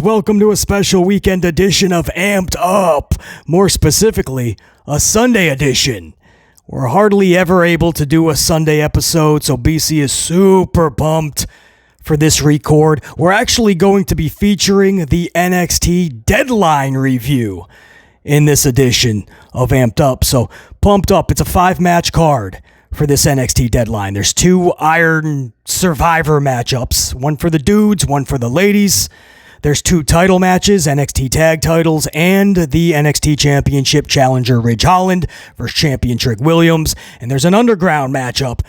welcome to a special weekend edition of Amped Up. More specifically, a Sunday edition. We're hardly ever able to do a Sunday episode, so BC is super pumped for this record. We're actually going to be featuring the NXT Deadline review in this edition of Amped Up. So, pumped up. It's a 5-match card for this NXT Deadline. There's 2 Iron Survivor matchups, one for the dudes, one for the ladies. There's 2 title matches, NXT Tag Titles, and the NXT Championship challenger Ridge Holland versus champion Trick Williams. And there's an underground matchup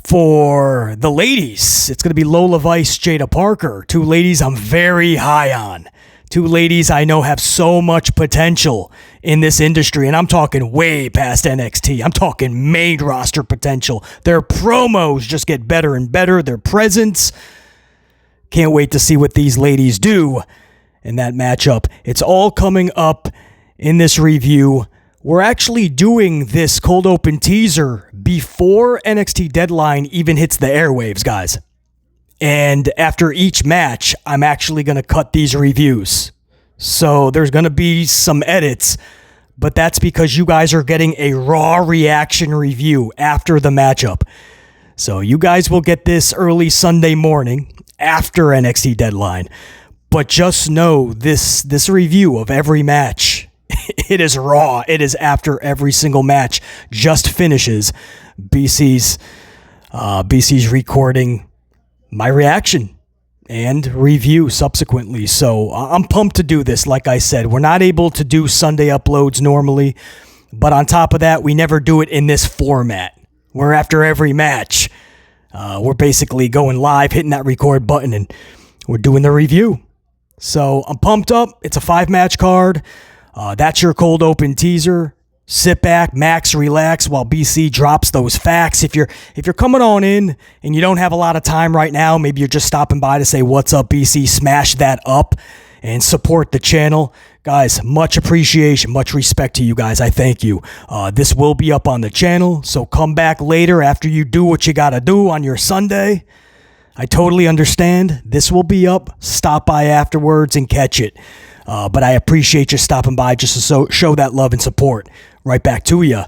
for the ladies. It's going to be Lola Vice, Jaida Parker. 2 ladies I'm very high on. 2 ladies I know have so much potential in this industry, and I'm talking way past NXT. I'm talking main roster potential. Their promos just get better and better. Their presence. Can't wait to see what these ladies do in that matchup. It's all coming up in this review. We're actually doing this cold open teaser before NXT Deadline even hits the airwaves, guys. And after each match, I'm actually going to cut these reviews. So there's going to be some edits, but that's because you guys are getting a raw reaction review after the matchup. So you guys will get this early Sunday morning after NXT Deadline. But just know this review of every match, it is raw. It is after every single match just finishes. BC's recording my reaction and review subsequently. So I'm pumped to do this. Like I said, we're not able to do Sunday uploads normally, but on top of that, we never do it in this format, where after every match, we're basically going live, hitting that record button, and we're doing the review. So I'm pumped up. It's a 5-match card. That's your cold open teaser. Sit back, max, relax while BC drops those facts. If you're coming on in and you don't have a lot of time right now, maybe you're just stopping by to say, what's up, BC? Smash that up and support the channel. Guys, much appreciation, much respect to you guys. I thank you. This will be up on the channel, so come back later after you do what you got to do on your Sunday. I totally understand. This will be up. Stop by afterwards and catch it. But I appreciate you stopping by just to show that love and support. Right back to you.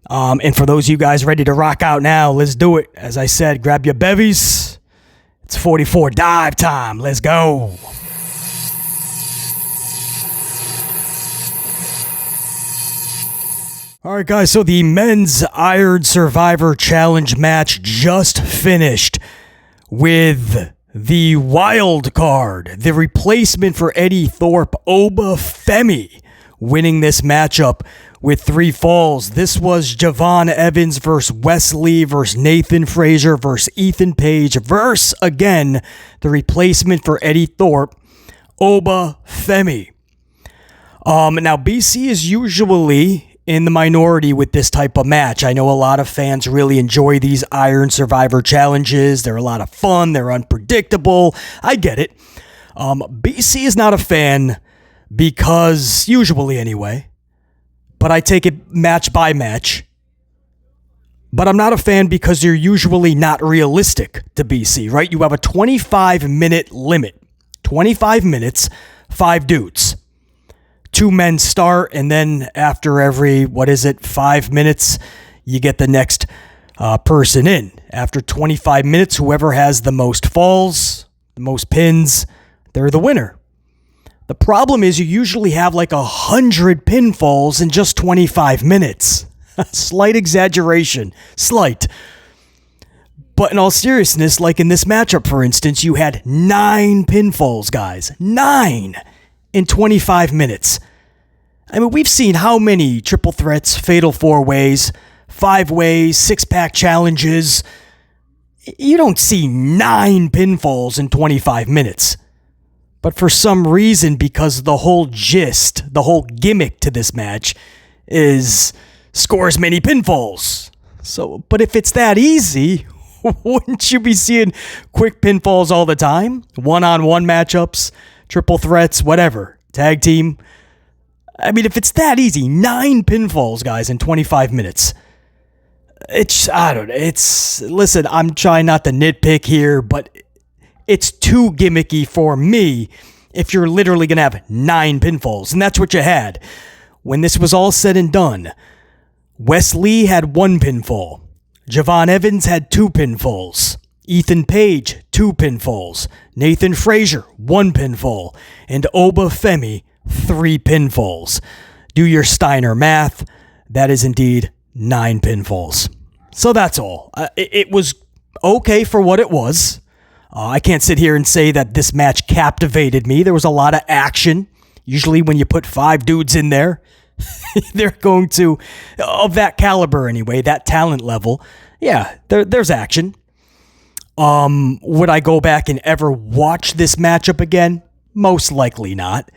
And for those of you guys ready to rock out now, let's do it. As I said, grab your bevies. It's 44 dive time. Let's go. All right, guys. So the men's Iron Survivor Challenge match just finished with the wild card, the replacement for Eddie Thorpe, Oba Femi, winning this matchup with 3 falls. This was Javon Evans versus Wesley versus Nathan Frazer versus Ethan Page versus, again, the replacement for Eddie Thorpe, Oba Femi. Now, BC is usually in the minority with this type of match. I know a lot of fans really enjoy these Iron Survivor challenges. They're a lot of fun. They're unpredictable. I get it. BC is not a fan because, usually anyway, but I take it match by match. But I'm not a fan because they're usually not realistic to BC, right? You have a 25-minute limit. 25 minutes, 5 dudes. 2 men start, and then after every, 5 minutes, you get the next person in. After 25 minutes, whoever has the most falls, the most pins, they're the winner. The problem is you usually have like 100 pinfalls in just 25 minutes. Slight exaggeration. Slight. But in all seriousness, like in this matchup, for instance, you had 9 pinfalls, guys. 9 in 25 minutes. I mean, we've seen how many triple threats, fatal 4-ways, 5-ways, 6-pack challenges. You don't see 9 pinfalls in 25 minutes. But for some reason, because the whole gist, the whole gimmick to this match is score as many pinfalls. So, but if it's that easy, wouldn't you be seeing quick pinfalls all the time? One-on-one matchups, triple threats, whatever. Tag team. I mean, if it's that easy, 9 pinfalls, guys, in 25 minutes. Listen, I'm trying not to nitpick here, but it's too gimmicky for me if you're literally going to have 9 pinfalls. And that's what you had. When this was all said and done, Wes Lee had 1 pinfall. Javon Evans had 2 pinfalls. Ethan Page, 2 pinfalls. Nathan Frazer, 1 pinfall. And Oba Femi, 3 pinfalls. Do your Steiner math. That is indeed 9 pinfalls. So that's all. It was okay for what it was. I can't sit here and say that this match captivated me. There was a lot of action. Usually when you put 5 dudes in there, they're going to, of that caliber anyway, that talent level, yeah, there's action. Would I go back and ever watch this matchup again? Most likely not.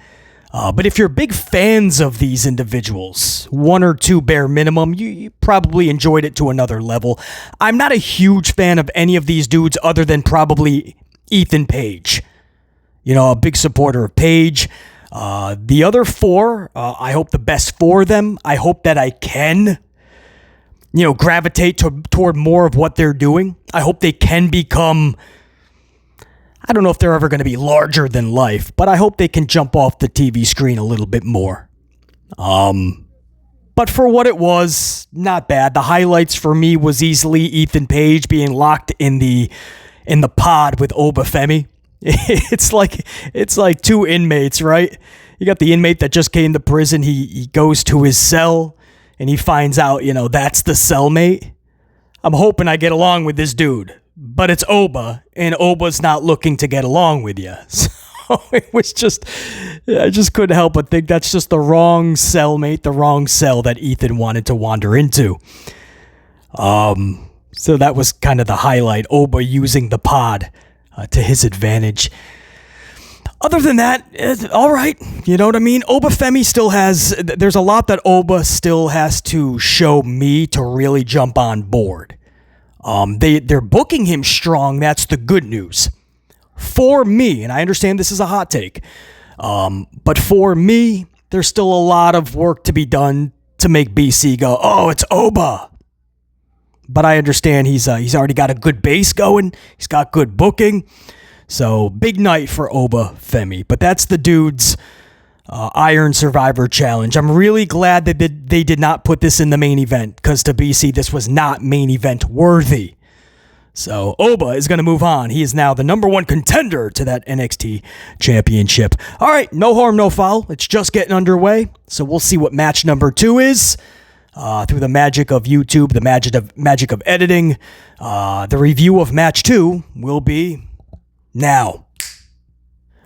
But if you're big fans of these individuals, 1 or 2 bare minimum, you probably enjoyed it to another level. I'm not a huge fan of any of these dudes other than probably Ethan Page. You know, a big supporter of Page. The other 4, I hope the best for them. I hope that I can, gravitate toward more of what they're doing. I hope they can become, I don't know if they're ever going to be larger than life, but I hope they can jump off the TV screen a little bit more. But for what it was, not bad. The highlights for me was easily Ethan Page being locked in the pod with Oba Femi. It's like 2 inmates, right? You got the inmate that just came to prison. He goes to his cell and he finds out, that's the cellmate. I'm hoping I get along with this dude. But it's Oba, and Oba's not looking to get along with you. So it was just, I just couldn't help but think that's just the wrong cellmate, the wrong cell that Ethan wanted to wander into. So that was kind of the highlight, Oba using the pod to his advantage. Other than that, all right. You know what I mean? Oba Femi still there's a lot that Oba still has to show me to really jump on board. They're booking him strong. That's the good news. For me, and I understand this is a hot take, but for me, there's still a lot of work to be done to make BC go, oh, it's Oba. But I understand he's already got a good base going. He's got good booking. So big night for Oba Femi. But that's the dude's Iron Survivor Challenge. I'm really glad that they did not put this in the main event, because to BC, this was not main event worthy. So Oba is going to move on. He is now the number 1 contender to that NXT championship. All right, no harm, no foul. It's just getting underway. So we'll see what match number 2 is. Through the magic of YouTube, the magic of editing, the review of match 2 will be now.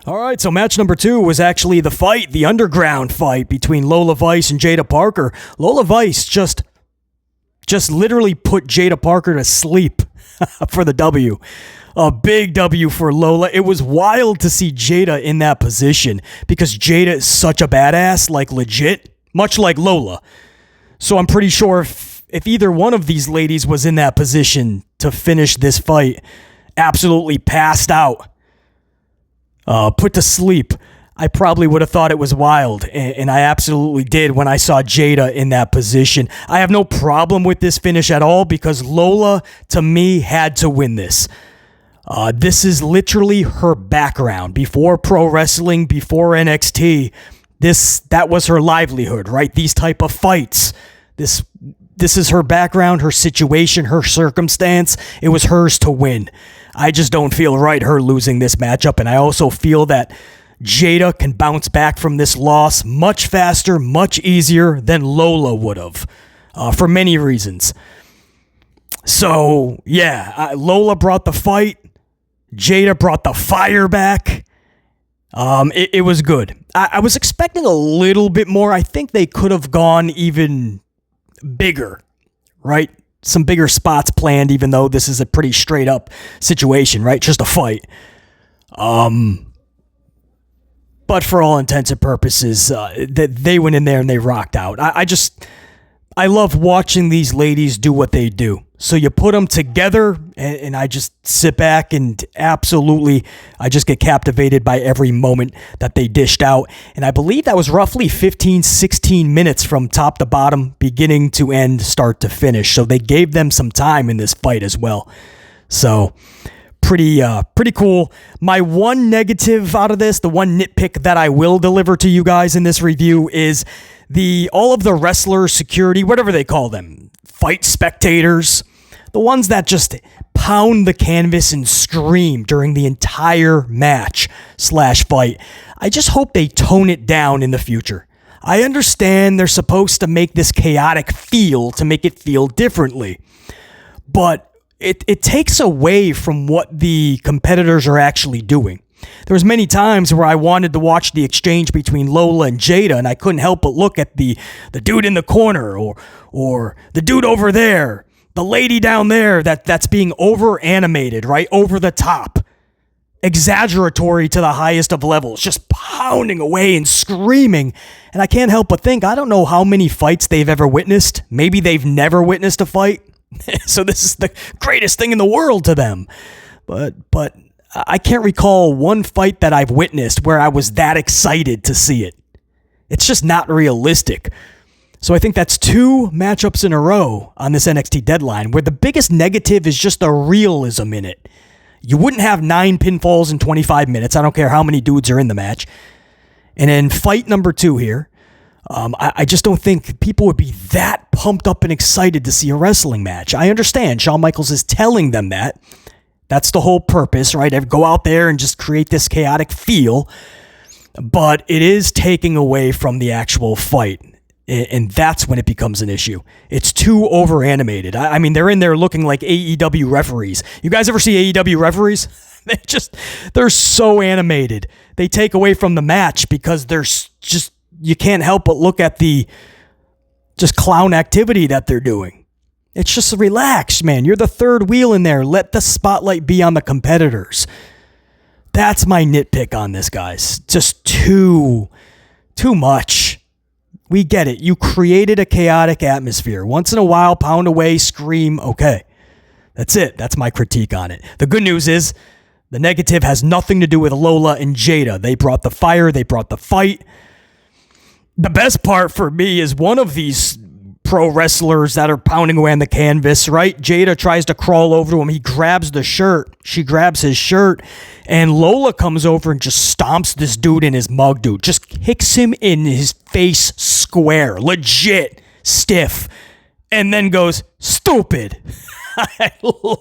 All right, so match number 2 was actually the underground fight between Lola Vice and Jaida Parker. Lola Vice just literally put Jaida Parker to sleep for the W. A big W for Lola. It was wild to see Jaida in that position because Jaida is such a badass, like legit, much like Lola. So I'm pretty sure if either one of these ladies was in that position to finish this fight, absolutely passed out, put to sleep, I probably would have thought it was wild, and I absolutely did when I saw Jaida in that position. I have no problem with this finish at all because Lola, to me, had to win this. This is literally her background. Before pro wrestling, before NXT, that was her livelihood, right? These type of fights. This is her background, her situation, her circumstance. It was hers to win. I just don't feel right her losing this matchup, and I also feel that Jaida can bounce back from this loss much faster, much easier than Lola would have, for many reasons. So, yeah, Lola brought the fight. Jaida brought the fire back. It was good. I was expecting a little bit more. I think they could have gone even bigger, right? Some bigger spots planned, even though this is a pretty straight up situation, right? Just a fight. But for all intents and purposes, they went in there and they rocked out. I love watching these ladies do what they do. So you put them together, and I just sit back and absolutely, I just get captivated by every moment that they dished out. And I believe that was roughly 15, 16 minutes from top to bottom, beginning to end, start to finish. So they gave them some time in this fight as well. So Pretty cool. My one negative out of this, the one nitpick that I will deliver to you guys in this review is all of the wrestler security, whatever they call them, fight spectators, the ones that just pound the canvas and scream during the entire match/fight. I just hope they tone it down in the future. I understand they're supposed to make this chaotic feel to make it feel differently, but it takes away from what the competitors are actually doing. There was many times where I wanted to watch the exchange between Lola and Jaida, and I couldn't help but look at the dude in the corner or the dude over there, the lady down there that's being over animated, right? Over the top. Exaggeratory to the highest of levels, just pounding away and screaming. And I can't help but think, I don't know how many fights they've ever witnessed. Maybe they've never witnessed a fight. So this is the greatest thing in the world to them. But I can't recall one fight that I've witnessed where I was that excited to see it. It's just not realistic. So I think that's 2 matchups in a row on this NXT Deadline where the biggest negative is just the realism in it. You wouldn't have 9 pinfalls in 25 minutes. I don't care how many dudes are in the match. And then fight number 2 here. I just don't think people would be that pumped up and excited to see a wrestling match. I understand Shawn Michaels is telling them that. That's the whole purpose, right? Go out there and just create this chaotic feel. But it is taking away from the actual fight. And that's when it becomes an issue. It's too over-animated. I mean, they're in there looking like AEW referees. You guys ever see AEW referees? They're so animated. They take away from the match because you can't help but look at the just clown activity that they're doing. It's just relax, man. You're the third wheel in there. Let the spotlight be on the competitors. That's my nitpick on this, guys. Just too much. We get it. You created a chaotic atmosphere. Once in a while, pound away, scream, okay. That's it. That's my critique on it. The good news is the negative has nothing to do with Lola and Jaida. They brought the fire. They brought the fight. The best part for me is one of these pro wrestlers that are pounding away on the canvas, right? Jaida tries to crawl over to him. He grabs the shirt. She grabs his shirt. And Lola comes over and just stomps this dude in his mug, dude. Just kicks him in his face square. Legit. Stiff. And then goes, stupid. I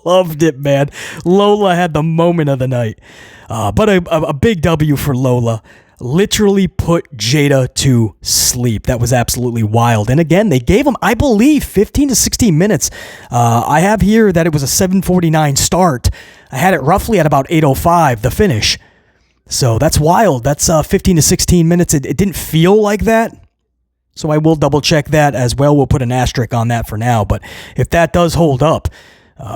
loved it, man. Lola had the moment of the night. But a big W for Lola. Literally put Jaida to sleep. That was absolutely wild. And again, they gave him, I believe, 15 to 16 minutes. I have here that it was a 7:49 start. I had it roughly at about 8:05, the finish. So that's wild. That's 15 to 16 minutes. It didn't feel like that. So I will double check that as well. We'll put an asterisk on that for now. But if that does hold up,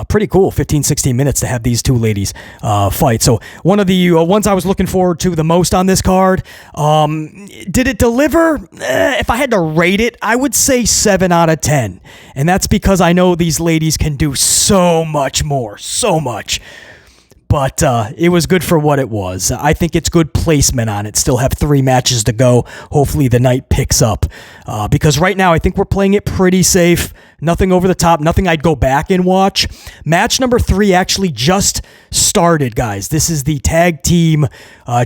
pretty cool, 15, 16 minutes to have these two ladies fight. So one of the ones I was looking forward to the most on this card. Did it deliver? If I had to rate it, I would say 7 out of 10. And that's because I know these ladies can do so much more, so much. But it was good for what it was. I think it's good placement on it. Still have 3 matches to go. Hopefully the night picks up. Because right now I think we're playing it pretty safe. Nothing over the top. Nothing I'd go back and watch. Match number 3 actually just started, guys. This is the Tag Team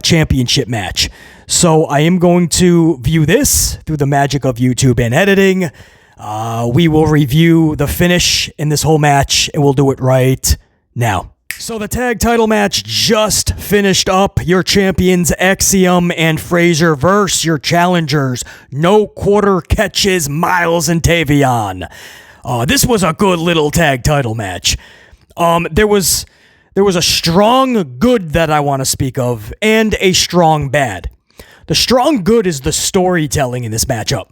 Championship match. So I am going to view this through the magic of YouTube and editing. We will review the finish in this whole match, and we'll do it right now. So the tag title match just finished up. Your champions Axiom and Frazer versus your challengers No Quarter Catches, Miles and Tavion. This was a good little tag title match. There was a strong good that I want to speak of and a strong bad. The strong good is the storytelling in this matchup.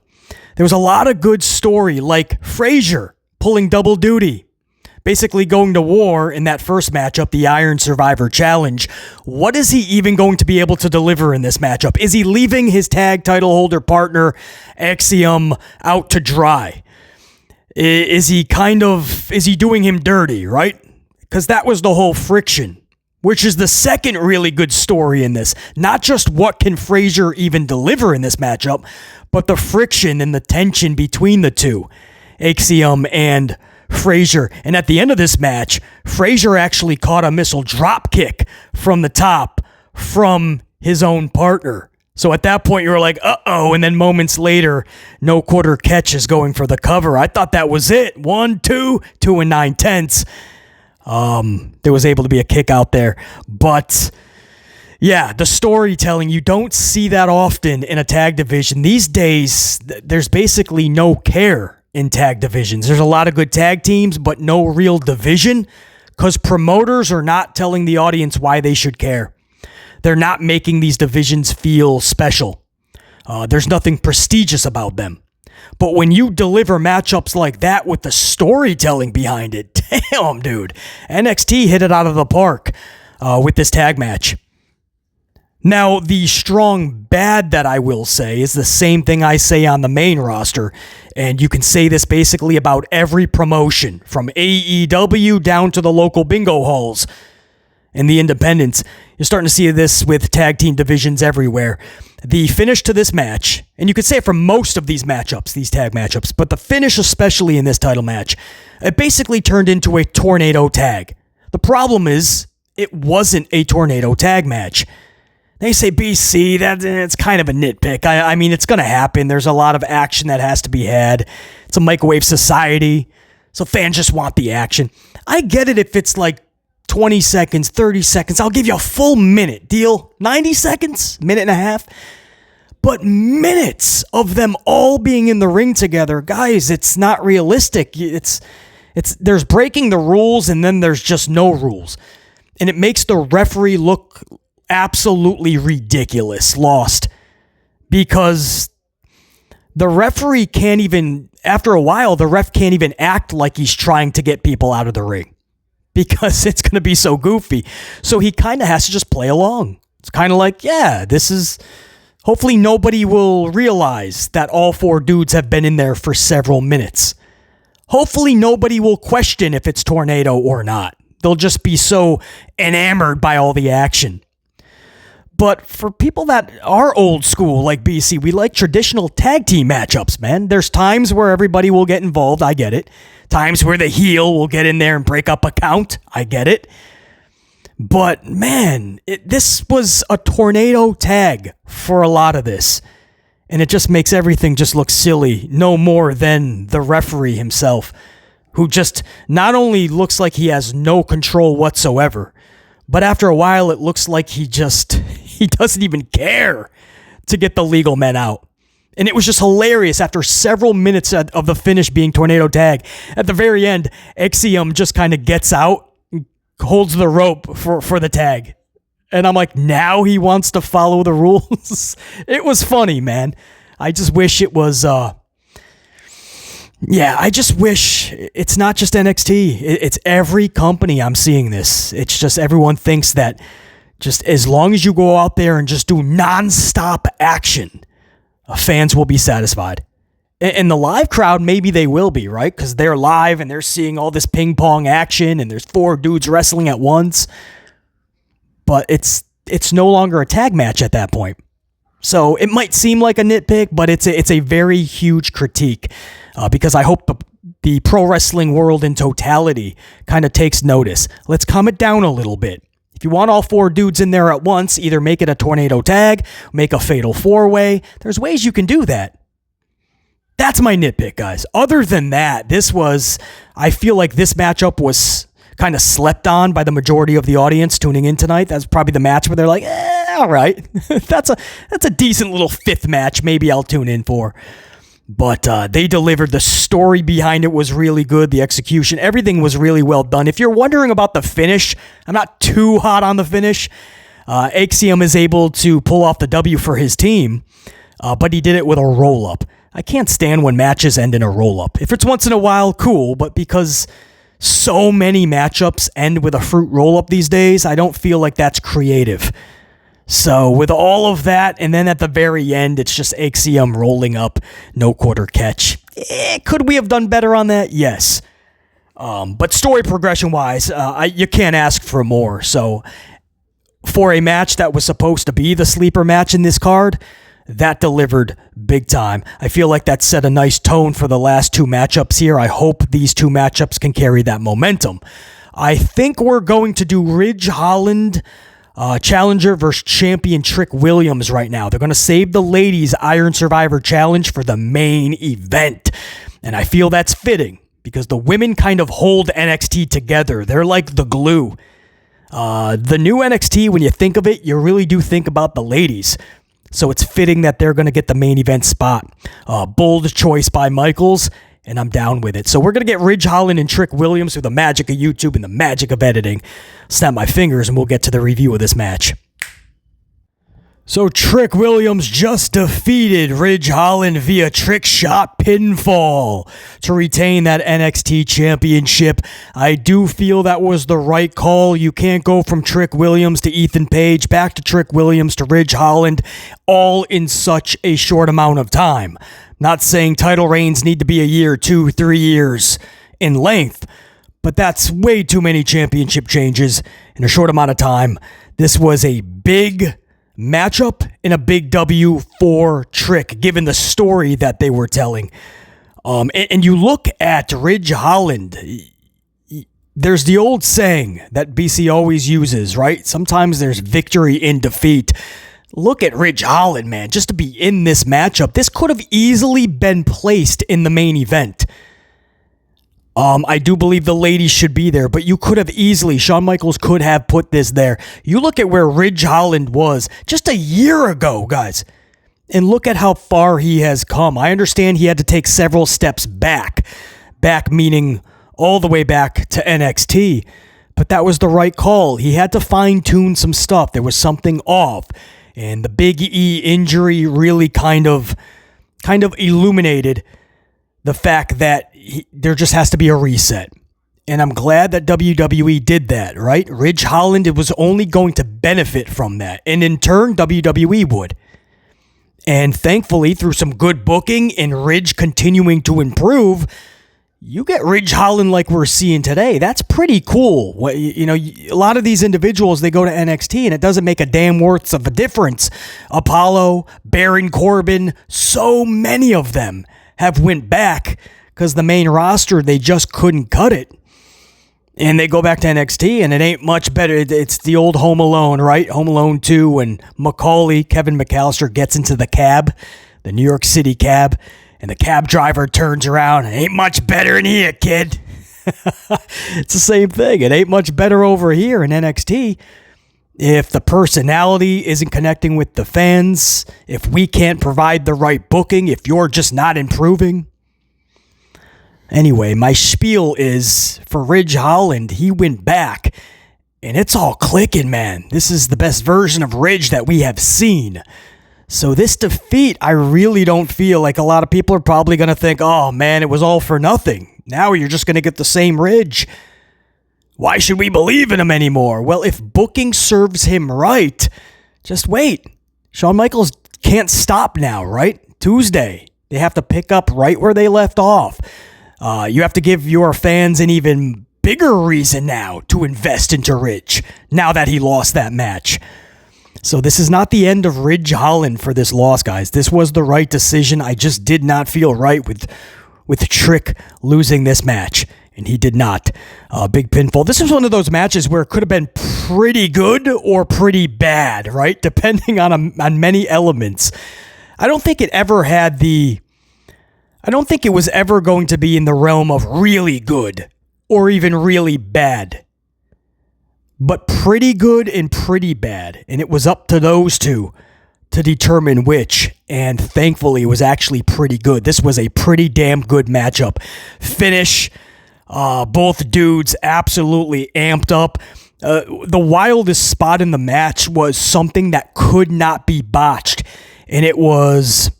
There was a lot of good story, like Frazer pulling double duty. Basically going to war in that first matchup, the Iron Survivor Challenge. What is he even going to be able to deliver in this matchup? Is he leaving his tag title holder partner, Axiom, out to dry? Is he doing him dirty, right? Because that was the whole friction, which is the second really good story in this. Not just what can Frazer even deliver in this matchup, but the friction and the tension between the two, Axiom and Frazer. And at the end of this match, Frazer actually caught a missile drop kick from the top from his own partner. So at that point, you were like, uh-oh. And then moments later, no quarter catch is going for the cover. I thought that was it. 1, 2, 2 9/10. There was able to be a kick out there. But yeah, the storytelling, you don't see that often in a tag division. These days, there's basically no care in tag divisions. There's a lot of good tag teams, but no real division because promoters are not telling the audience why they should care. They're not making these divisions feel special. There's nothing prestigious about them. But when you deliver matchups like that with the storytelling behind it, damn, dude, NXT hit it out of the park with this tag match. Now, the strong bad that I will say is the same thing I say on the main roster, and you can say this basically about every promotion, from AEW down to the local bingo halls and the independents. You're starting to see this with tag team divisions everywhere. The finish to this match, and you could say it for most of these matchups, these tag matchups, but the finish especially in this title match, it basically turned into a tornado tag. The problem is, it wasn't a tornado tag match. They say BC, it's kind of a nitpick. I mean, it's going to happen. There's a lot of action that has to be had. It's a microwave society, so fans just want the action. I get it if it's like 20 seconds, 30 seconds. I'll give you a full minute. Deal? 90 seconds? Minute and a half? But minutes of them all being in the ring together, guys, it's not realistic. There's breaking the rules and then there's just no rules. And it makes the referee look absolutely ridiculous, lost. Because the referee can't even, after a while, the ref can't even act like he's trying to get people out of the ring. Because it's going to be so goofy. So he kind of has to just play along. It's kind of like, yeah, this is... Hopefully nobody will realize that all four dudes have been in there for several minutes. Hopefully nobody will question if it's tornado or not. They'll just be so enamored by all the action. But for people that are old school like BC, we like traditional tag team matchups, man. There's times where everybody will get involved. I get it. Times where the heel will get in there and break up a count. I get it. But man, this was a tornado tag for a lot of this. And it just makes everything just look silly. No more than the referee himself, who just not only looks like he has no control whatsoever, but after a while it looks like he doesn't even care to get the legal men out. And it was just hilarious after several minutes of the finish being tornado tag. At the very end, Axiom just kind of gets out, holds the rope for the tag. And I'm like, now he wants to follow the rules? It was funny, man. I just wish it was... I just wish it's not just NXT. It's every company I'm seeing this. It's just everyone thinks that just as long as you go out there and just do nonstop action, fans will be satisfied. And the live crowd, maybe they will be, right? Because they're live and they're seeing all this ping pong action and there's four dudes wrestling at once. But it's no longer a tag match at that point. So it might seem like a nitpick, but it's a very huge critique because I hope the pro wrestling world in totality kind of takes notice. Let's calm it down a little bit. If you want all four dudes in there at once, either make it a tornado tag, make a fatal four-way. There's ways you can do that. That's my nitpick, guys. Other than that, I feel like this matchup was kind of slept on by the majority of the audience tuning in tonight. That's probably the match where they're like, all right, that's a decent little fifth match. Maybe I'll tune in for. But they delivered. The story behind it was really good. The execution, everything was really well done. If you're wondering about the finish, I'm not too hot on the finish. Axiom is able to pull off the W for his team, but he did it with a roll-up. I can't stand when matches end in a roll-up. If it's once in a while, cool, but because so many matchups end with a fruit roll-up these days, I don't feel like that's creative. So with all of that, and then at the very end, it's just Axiom rolling up, no quarter catch. Could we have done better on that? Yes. But story progression-wise, you can't ask for more. So for a match that was supposed to be the sleeper match in this card, that delivered big time. I feel like that set a nice tone for the last two matchups here. I hope these two matchups can carry that momentum. I think we're going to do Ridge Holland Challenger versus champion Trick Williams right now. They're going to save the ladies' Iron Survivor Challenge for the main event. And I feel that's fitting because the women kind of hold NXT together. They're like the glue. The new NXT, when you think of it, you really do think about the ladies. So it's fitting that they're going to get the main event spot. Bold choice by Michaels, and I'm down with it. So we're going to get Ridge Holland and Trick Williams through the magic of YouTube and the magic of editing. Snap my fingers and we'll get to the review of this match. So Trick Williams just defeated Ridge Holland via trick shot pinfall to retain that NXT championship. I do feel that was the right call. You can't go from Trick Williams to Ethan Page, back to Trick Williams to Ridge Holland, all in such a short amount of time. Not saying title reigns need to be a year, 2, 3 years in length, but that's way too many championship changes in a short amount of time. This was a big matchup and a big W for Trick, given the story that they were telling. And you look at Ridge Holland, there's the old saying that BC always uses, right? Sometimes there's victory in defeat. Look at Ridge Holland, man, just to be in this matchup. This could have easily been placed in the main event. I do believe the ladies should be there, but you could have easily, Shawn Michaels could have put this there. You look at where Ridge Holland was just a year ago, guys, and look at how far he has come. I understand he had to take several steps back meaning all the way back to NXT, but that was the right call. He had to fine-tune some stuff. There was something off, and the Big E injury really kind of illuminated the fact that there just has to be a reset. And I'm glad that WWE did that, right? Ridge Holland, it was only going to benefit from that. And in turn, WWE would. And thankfully, through some good booking and Ridge continuing to improve, you get Ridge Holland like we're seeing today. That's pretty cool. You know, a lot of these individuals, they go to NXT and it doesn't make a damn worth of a difference. Apollo, Baron Corbin, so many of them have went back because the main roster, they just couldn't cut it. And they go back to NXT, and it ain't much better. It's the old Home Alone, right? Home Alone 2, when Kevin McAllister gets into the cab, the New York City cab, and the cab driver turns around, it ain't much better in here, kid. It's the same thing. It ain't much better over here in NXT. If the personality isn't connecting with the fans, if we can't provide the right booking, if you're just not improving. Anyway, my spiel is for Ridge Holland, he went back and it's all clicking, man. This is the best version of Ridge that we have seen. So this defeat, I really don't feel like a lot of people are probably going to think, oh man, it was all for nothing. Now you're just going to get the same Ridge. Why should we believe in him anymore? Well, if booking serves him right, just wait. Shawn Michaels can't stop now, right? Tuesday. They have to pick up right where they left off. You have to give your fans an even bigger reason now to invest into Ridge, now that he lost that match. So this is not the end of Ridge Holland for this loss, guys. This was the right decision. I just did not feel right with Trick losing this match, and he did not. Big pinfall. This is one of those matches where it could have been pretty good or pretty bad, right? Depending on many elements. I don't think it was ever going to be in the realm of really good or even really bad. But pretty good and pretty bad. And it was up to those two to determine which. And thankfully, it was actually pretty good. This was a pretty damn good matchup. Finish. Both dudes absolutely amped up. The wildest spot in the match was something that could not be botched. And it was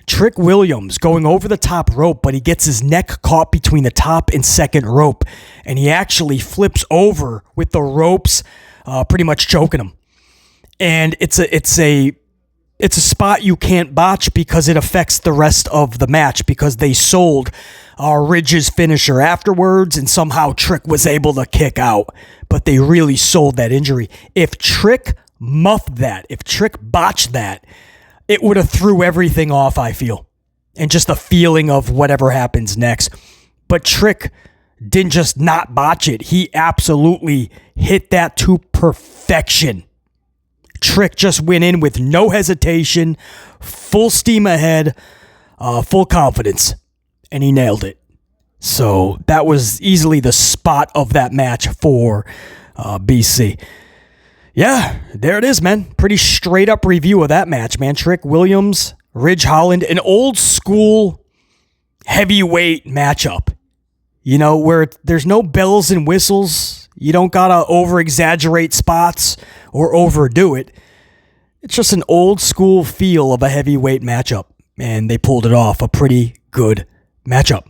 Trick Williams going over the top rope, but he gets his neck caught between the top and second rope, and he actually flips over with the ropes pretty much choking him. And it's a spot you can't botch because it affects the rest of the match, because they sold Ridge's finisher afterwards, and somehow Trick was able to kick out, but they really sold that injury. If Trick muffed that, if Trick botched that, it would have threw everything off, I feel. And just the feeling of whatever happens next. But Trick didn't just not botch it. He absolutely hit that to perfection. Trick just went in with no hesitation, full steam ahead, full confidence, and he nailed it. So that was easily the spot of that match for BC. Yeah, there it is, man. Pretty straight up review of that match, man. Trick Williams, Ridge Holland, an old school heavyweight matchup. You know, where there's no bells and whistles. You don't gotta over-exaggerate spots or overdo it. It's just an old school feel of a heavyweight matchup. And they pulled it off. A pretty good matchup.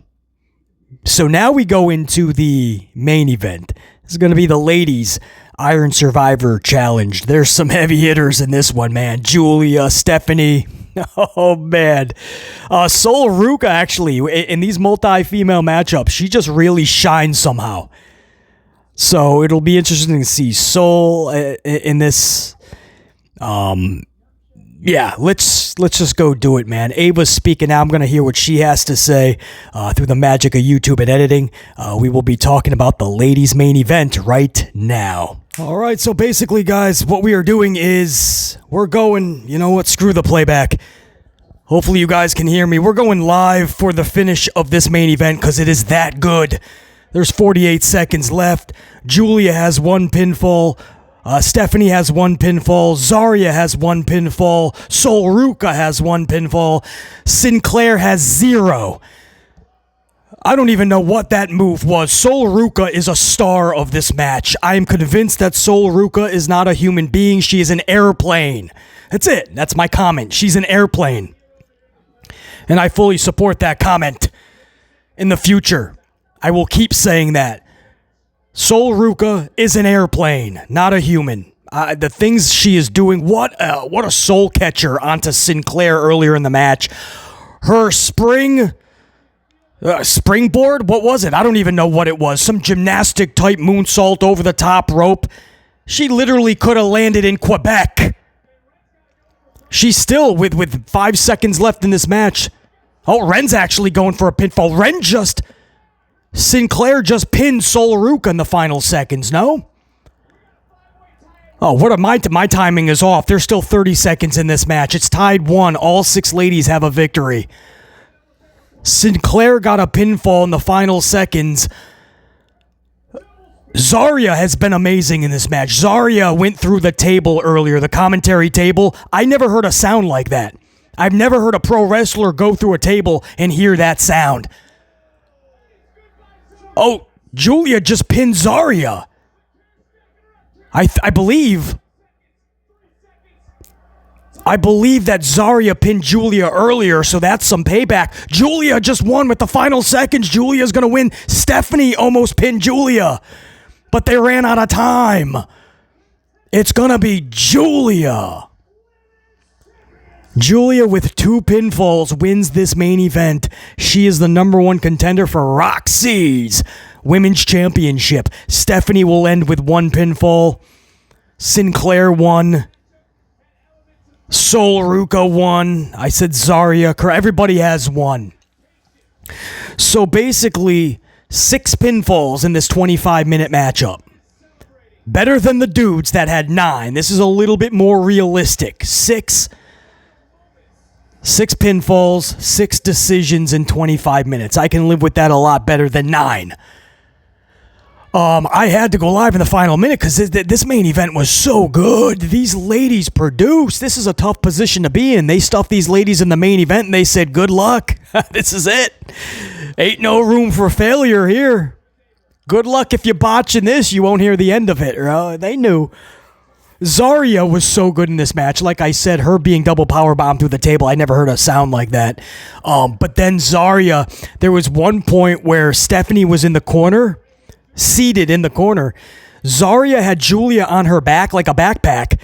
So now we go into the main event. This is going to be the ladies' Iron Survivor Challenge. There's some heavy hitters in this one, man. Giulia, Stephanie. Oh, man. Soul Ruca, actually, in these multi-female matchups, she just really shines somehow. So it'll be interesting to see Soul in this. Yeah, let's just go do it, man. Ava's speaking now. I'm going to hear what she has to say through the magic of YouTube and editing. We will be talking about the ladies' main event right now. All right, so basically, guys, what we are doing is we're going, you know what, screw the playback. Hopefully you guys can hear me. We're going live for the finish of this main event because it is that good. There's 48 seconds left. Giulia has one pinfall. Stephanie has one pinfall. Zaria has one pinfall. Soul Ruca has one pinfall. Sinclair has 0. I don't even know what that move was. Soul Ruca is a star of this match. I am convinced that Soul Ruca is not a human being. She is an airplane. That's it. That's my comment. She's an airplane. And I fully support that comment. In the future, I will keep saying that. Soul Ruca is an airplane, not a human. The things she is doing, what a soul catcher onto Sinclair earlier in the match. Her springboard, what was it? I don't even know what it was. Some gymnastic type moonsault over the top rope. She literally could have landed in Quebec. She's still, with 5 seconds left in this match. Oh, Wren's actually going for a pinfall. Sinclair just pinned Soul Ruca in the final seconds, no? Oh, my timing is off. There's still 30 seconds in this match. It's tied 1. All 6 ladies have a victory. Sinclair got a pinfall in the final seconds. Zaria has been amazing in this match. Zaria went through the table earlier, the commentary table. I never heard a sound like that. I've never heard a pro wrestler go through a table and hear that sound. Oh, Giulia just pinned Zaria. I believe that Zaria pinned Giulia earlier, so that's some payback. Giulia just won with the final seconds. Giulia's going to win. Stephanie almost pinned Giulia, but they ran out of time. It's going to be Giulia. Giulia, with 2 pinfalls, wins this main event. She is the number 1 contender for Roxy's Women's Championship. Stephanie will end with 1 pinfall. Sinclair 1. Soul Ruca 1. I said Zaria. Everybody has 1. So basically, 6 pinfalls in this 25-minute matchup. Better than the dudes that had 9. This is a little bit more realistic. 6 pinfalls, 6 decisions in 25 minutes. I can live with that a lot better than 9. I had to go live in the final minute because this main event was so good. These ladies produced. This is a tough position to be in. They stuffed these ladies in the main event and they said, good luck. This is it. Ain't no room for failure here. Good luck if you're botching this. You won't hear the end of it. They knew. Zaria was so good in this match. Like I said, her being double powerbombed through the table, I never heard a sound like that. But then Zaria, there was one point where Stephanie was in the corner, seated in the corner. Zaria had Giulia on her back like a backpack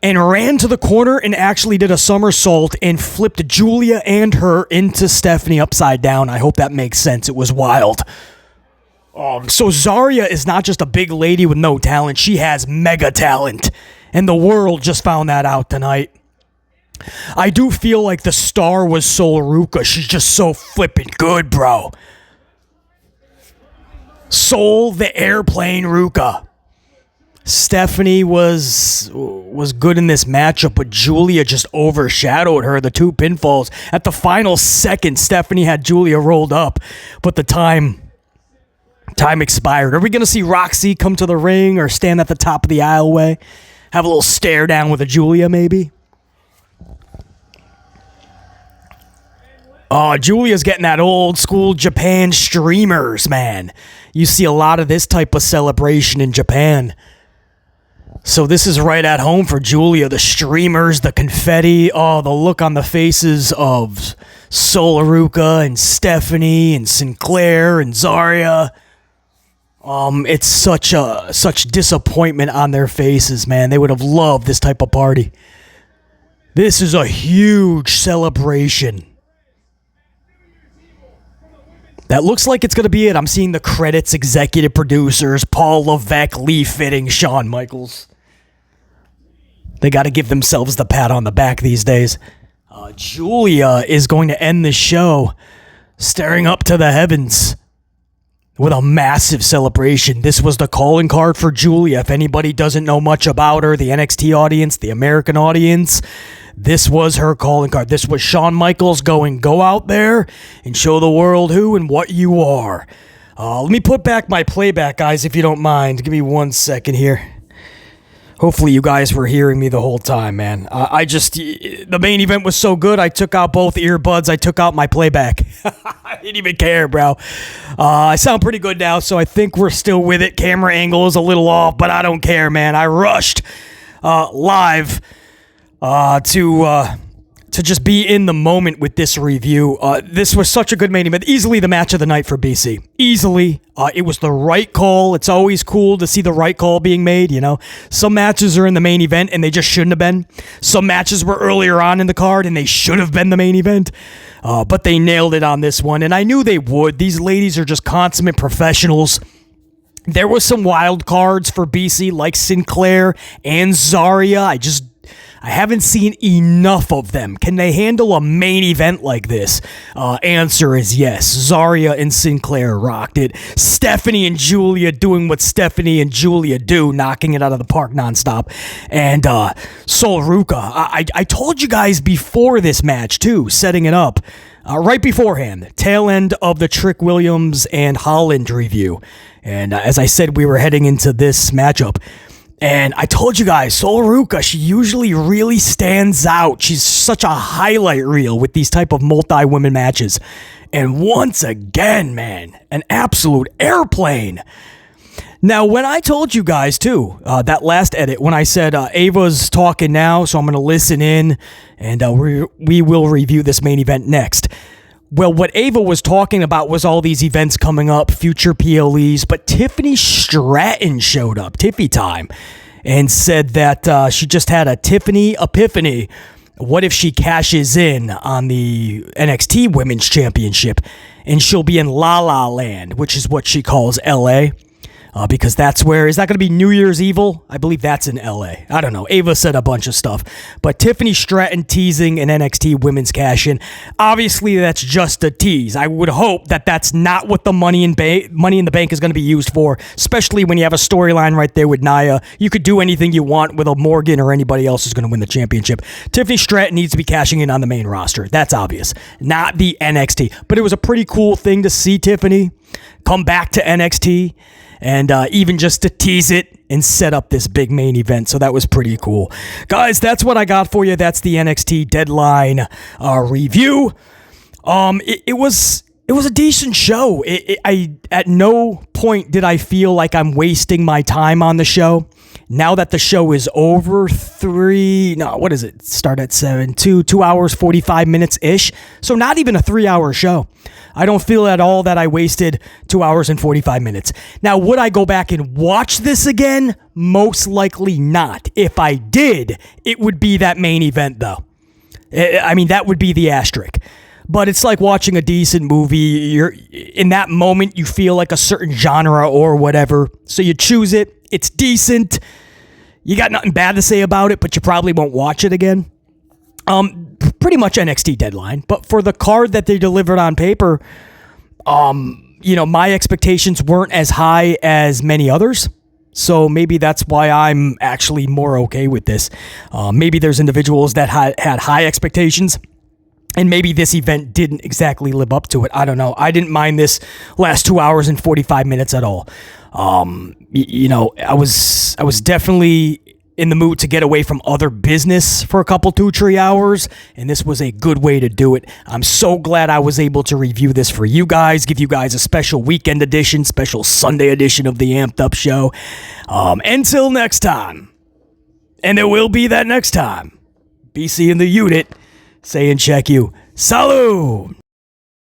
and ran to the corner and actually did a somersault and flipped Giulia and her into Stephanie upside down. I hope that makes sense. It was wild. So Zaria is not just a big lady with no talent. She has mega talent. And the world just found that out tonight. I do feel like the star was Sol Ruca. She's just so flippin' good, bro. Sol the airplane Ruca. Stephanie was good in this matchup, but Giulia just overshadowed her. The 2 pinfalls. At the final second, Stephanie had Giulia rolled up, but the time expired. Are we going to see Roxy come to the ring or stand at the top of the aisleway? Have a little stare down with a Giulia, maybe? Oh, Giulia's getting that old school Japan streamers, man. You see a lot of this type of celebration in Japan. So this is right at home for Giulia. The streamers, the confetti, oh, the look on the faces of Sol Ruca and Stephanie and Sinclair and Zaria. It's such disappointment on their faces, man. They would have loved this type of party. This is a huge celebration. That looks like it's going to be it. I'm seeing the credits, executive producers, Paul Levesque, Lee Fitting, Shawn Michaels. They got to give themselves the pat on the back these days. Giulia is going to end the show staring up to the heavens with a massive celebration. This was the calling card for Giulia. If anybody doesn't know much about her, the NXT audience, the American audience, this was her calling card. This was Shawn Michaels going, go out there and show the world who and what you are. Let me put back my playback, guys, if you don't mind. Give me 1 second here. Hopefully you guys were hearing me the whole time, man. The main event was so good, I took out both earbuds. I took out my playback. I didn't even care, bro. I sound pretty good now, so I think we're still with it. Camera angle is a little off, but I don't care, man. I rushed live to just be in the moment with this review. This was such a good main event. Easily the match of the night for BC. Easily. It was the right call. It's always cool to see the right call being made, you know. Some matches are in the main event and they just shouldn't have been. Some matches were earlier on in the card and they should have been the main event. But they nailed it on this one, and I knew they would. These ladies are just consummate professionals. There was some wild cards for BC like Sinclair and Zaria. I haven't seen enough of them. Can they handle a main event like this? Answer is yes. Zaria and Sinclair rocked it. Stephanie and Giulia doing what Stephanie and Giulia do, knocking it out of the park nonstop. And Sol Ruca. I told you guys before this match, too, setting it up. Right beforehand, tail end of the Trick Williams and Holland review. And as I said, we were heading into this matchup. And I told you guys, Sol Ruca, she usually really stands out. She's such a highlight reel with these type of multi-women matches. And once again, man, an absolute airplane. Now, when I told you guys, too, that last edit, when I said Ava's talking now, so I'm going to listen in, and we will review this main event next. Well, what Ava was talking about was all these events coming up, future PLEs, but Tiffany Stratton showed up, Tiffy time, and said that she just had a Tiffany epiphany. What if she cashes in on the NXT Women's Championship, and she'll be in La La Land, which is what she calls LA? Because that's where, is that going to be New Year's Evil? I believe that's in LA. I don't know. Ava said a bunch of stuff. But Tiffany Stratton teasing an NXT women's cash-in. Obviously, that's just a tease. I would hope that that's not what the Money in the Bank is going to be used for, especially when you have a storyline right there with Nia. You could do anything you want with a Morgan or anybody else who's going to win the championship. Tiffany Stratton needs to be cashing in on the main roster. That's obvious. Not the NXT. But it was a pretty cool thing to see Tiffany come back to NXT. And even just to tease it and set up this big main event. So that was pretty cool. Guys, that's what I got for you. That's the NXT Deadline review. It was a decent show. I at no point did I feel like I'm wasting my time on the show. Now that the show is over, start at 7, 2 hours, 45 minutes-ish. So not even a 3-hour show. I don't feel at all that I wasted 2 hours and 45 minutes. Now, would I go back and watch this again? Most likely not. If I did, it would be that main event, though. I mean, that would be the asterisk. But it's like watching a decent movie. In that moment, you feel like a certain genre or whatever. So you choose it. It's decent. You got nothing bad to say about it, but you probably won't watch it again. pretty much NXT Deadline, but for the card that they delivered on paper, my expectations weren't as high as many others. So maybe that's why I'm actually more okay with this. Maybe there's individuals that had high expectations, and maybe this event didn't exactly live up to it. I don't know. I didn't mind this last 2 hours and 45 minutes at all. I was definitely in the mood to get away from other business for a couple 2-3 hours, and this was a good way to do it. I'm so glad I was able to review this for you guys, give you guys a special weekend edition, special Sunday edition of the Amped Up Show. Until next time, and there will be that next time, BC in the unit saying check you. Salud!